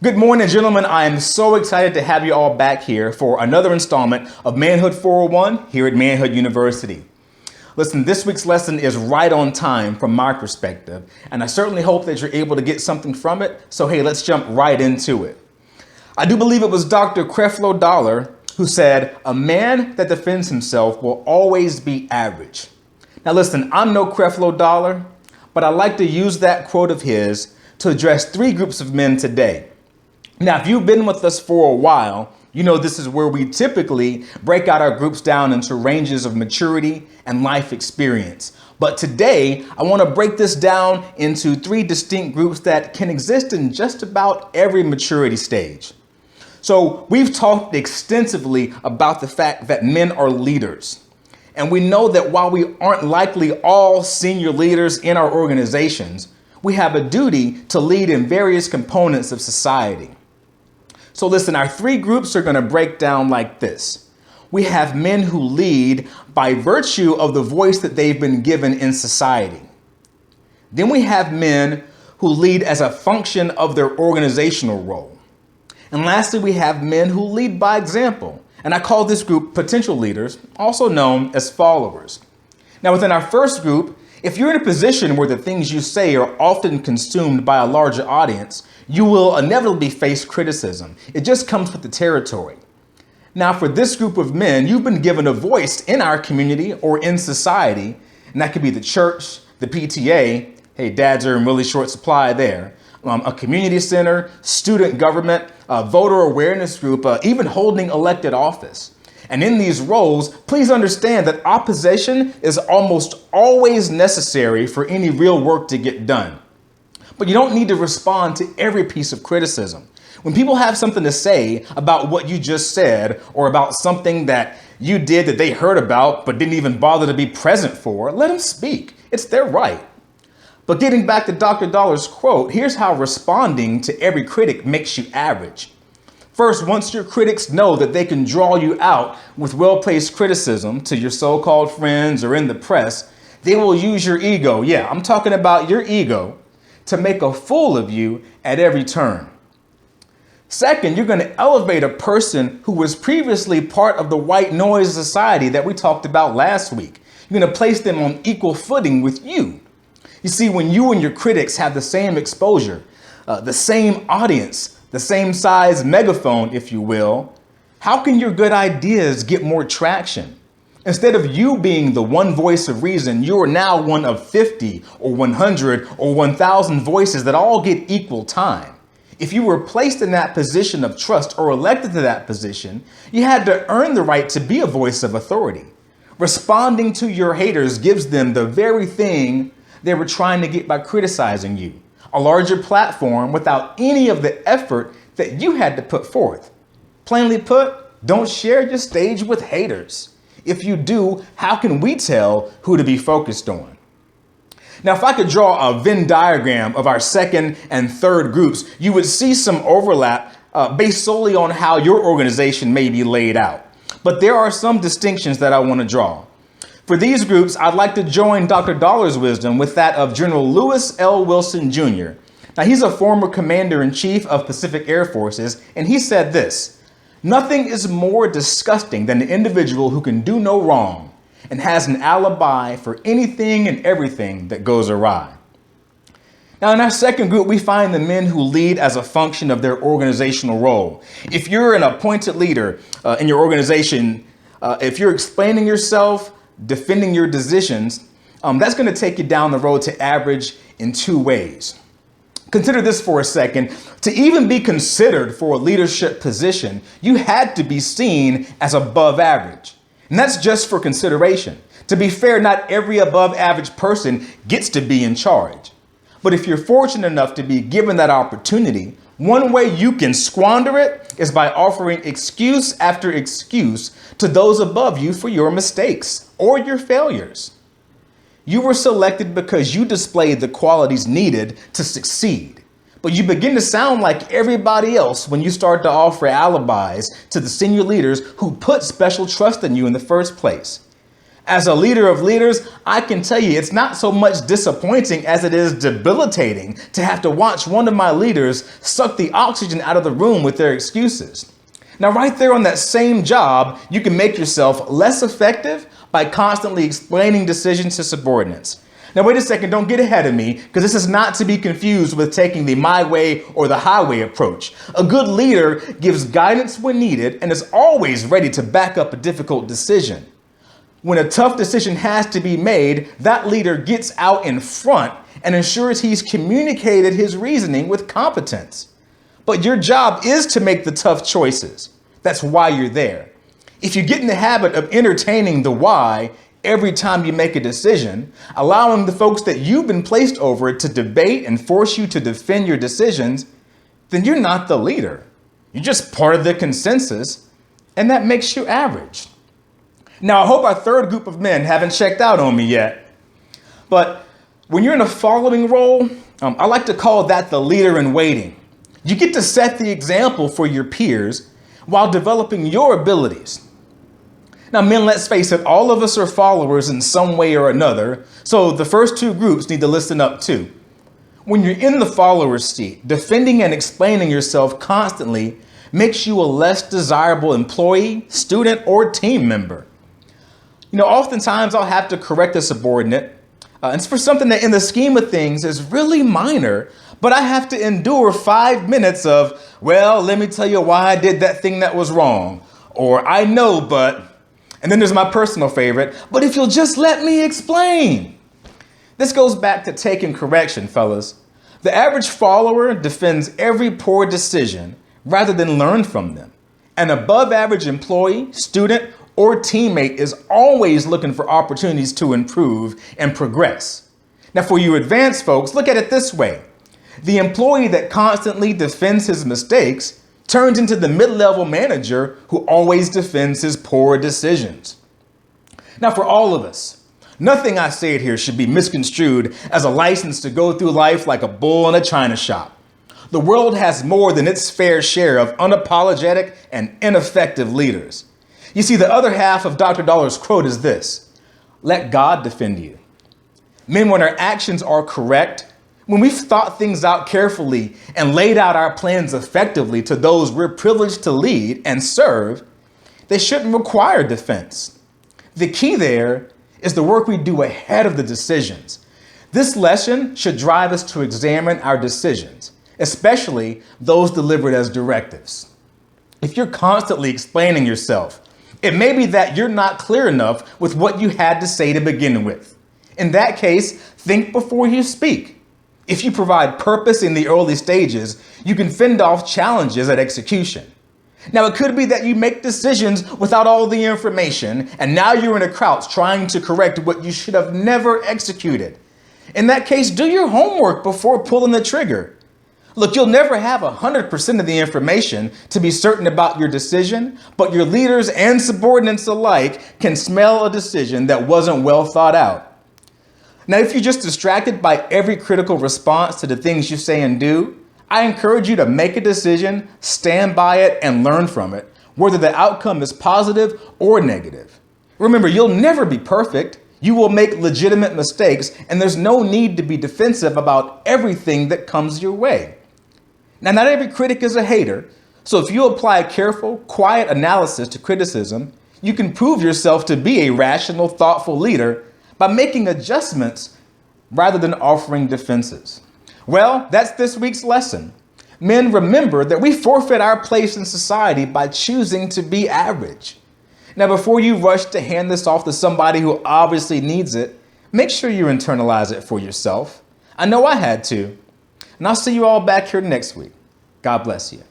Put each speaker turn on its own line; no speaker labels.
Good morning, gentlemen. I am so excited to have you all back here for another installment of Manhood 401 here at Manhood University. Listen, this week's lesson is right on time from my perspective, and I certainly hope that you're able to get something from it. So, hey, let's jump right into it. I do believe it was Dr. Creflo Dollar who said, "A man that defends himself will always be average." Now, listen, I'm no Creflo Dollar, but I like to use that quote of his to address three groups of men today. Now, if you've been with us for a while, you know this is where we typically break out our groups down into ranges of maturity and life experience. But today, I want to break this down into three distinct groups that can exist in just about every maturity stage. So we've talked extensively about the fact that men are leaders. And we know that while we aren't likely all senior leaders in our organizations, we have a duty to lead in various components of society. So listen, our three groups are going to break down like this. We have men who lead by virtue of the voice that they've been given in society. Then we have men who lead as a function of their organizational role. And lastly, we have men who lead by example. And I call this group potential leaders, also known as followers. Now, within our first group, if you're in a position where the things you say are often consumed by a larger audience, you will inevitably face criticism. It just comes with the territory. Now, for this group of men, you've been given a voice in our community or in society, and that could be the church, the PTA. Hey, dads are in really short supply there. A community center, student government, voter awareness group, even holding elected office. And in these roles, please understand that opposition is almost always necessary for any real work to get done. But you don't need to respond to every piece of criticism. When people have something to say about what you just said or about something that you did that they heard about but didn't even bother to be present for, let them speak. It's their right. But getting back to Dr. Dollar's quote, here's how responding to every critic makes you average. First, once your critics know that they can draw you out with well-placed criticism to your so-called friends or in the press, they will use your ego. Yeah, I'm talking about your ego to make a fool of you at every turn. Second, you're going to elevate a person who was previously part of the white noise society that we talked about last week. You're going to place them on equal footing with you. You see, when you and your critics have the same exposure, the same audience, the same size megaphone, if you will, how can your good ideas get more traction? Instead of you being the one voice of reason, you are now one of 50 or 100 or 1,000 voices that all get equal time. If you were placed in that position of trust or elected to that position, you had to earn the right to be a voice of authority. Responding to your haters gives them the very thing they were trying to get by criticizing you. A larger platform without any of the effort that you had to put forth. Plainly put, don't share your stage with haters. If you do, how can we tell who to be focused on? Now, if I could draw a Venn diagram of our second and third groups, you would see some overlap based solely on how your organization may be laid out. But there are some distinctions that I want to draw. For these groups, I'd like to join Dr. Dollar's wisdom with that of General Lewis L. Wilson Jr. Now, he's a former commander-in-chief of Pacific Air Forces, and he said this: "Nothing is more disgusting than the individual who can do no wrong and has an alibi for anything and everything that goes awry." Now, in our second group, we find the men who lead as a function of their organizational role. If you're an appointed leader in your organization, if you're explaining yourself, defending your decisions, that's going to take you down the road to average in two ways. Consider this for a second. To even be considered for a leadership position, you had to be seen as above average. And that's just for consideration. To be fair, not every above average person gets to be in charge. But if you're fortunate enough to be given that opportunity, one way you can squander it is by offering excuse after excuse to those above you for your mistakes or your failures. You were selected because you displayed the qualities needed to succeed. But you begin to sound like everybody else when you start to offer alibis to the senior leaders who put special trust in you in the first place. As a leader of leaders, I can tell you it's not so much disappointing as it is debilitating to have to watch one of my leaders suck the oxygen out of the room with their excuses. Now, right there on that same job, you can make yourself less effective by constantly explaining decisions to subordinates. Now, wait a second, don't get ahead of me, because this is not to be confused with taking the my way or the highway approach. A good leader gives guidance when needed and is always ready to back up a difficult decision. When a tough decision has to be made, that leader gets out in front and ensures he's communicated his reasoning with competence. But your job is to make the tough choices. That's why you're there. If you get in the habit of entertaining the why every time you make a decision, allowing the folks that you've been placed over it to debate and force you to defend your decisions, then you're not the leader. You're just part of the consensus, and that makes you average. Now, I hope our third group of men haven't checked out on me yet. But when you're in a following role, I like to call that the leader in waiting. You get to set the example for your peers while developing your abilities. Now, men, let's face it, all of us are followers in some way or another, so the first two groups need to listen up too. When you're in the follower's seat, defending and explaining yourself constantly makes you a less desirable employee, student, or team member. Oftentimes I'll have to correct a subordinate, and it's for something that in the scheme of things is really minor, but I have to endure 5 minutes of, well, let me tell you why I did that thing that was wrong, or I know, but... And then there's my personal favorite, but if you'll just let me explain. This goes back to taking correction, fellas. The average follower defends every poor decision rather than learn from them. An above average employee, student, or teammate is always looking for opportunities to improve and progress. Now, for you advanced folks, look at it this way. The employee that constantly defends his mistakes turns into the mid-level manager who always defends his poor decisions. Now, for all of us, nothing I say here should be misconstrued as a license to go through life like a bull in a china shop. The world has more than its fair share of unapologetic and ineffective leaders. You see, the other half of Dr. Dollar's quote is this: let God defend you. Men, when our actions are correct, when we've thought things out carefully and laid out our plans effectively to those we're privileged to lead and serve, they shouldn't require defense. The key there is the work we do ahead of the decisions. This lesson should drive us to examine our decisions, especially those delivered as directives. If you're constantly explaining yourself, it may be that you're not clear enough with what you had to say to begin with. In that case, think before you speak. If you provide purpose in the early stages, you can fend off challenges at execution. Now, it could be that you make decisions without all the information, and now you're in a crouch trying to correct what you should have never executed. In that case, do your homework before pulling the trigger. Look, you'll never have 100% of the information to be certain about your decision, but your leaders and subordinates alike can smell a decision that wasn't well thought out. Now, if you're just distracted by every critical response to the things you say and do, I encourage you to make a decision, stand by it, and learn from it, whether the outcome is positive or negative. Remember, you'll never be perfect. You will make legitimate mistakes, and there's no need to be defensive about everything that comes your way. Now, not every critic is a hater, so if you apply careful, quiet analysis to criticism, you can prove yourself to be a rational, thoughtful leader by making adjustments rather than offering defenses. Well, that's this week's lesson. Men, remember that we forfeit our place in society by choosing to be average. Now, before you rush to hand this off to somebody who obviously needs it, make sure you internalize it for yourself. I know I had to. And I'll see you all back here next week. God bless you.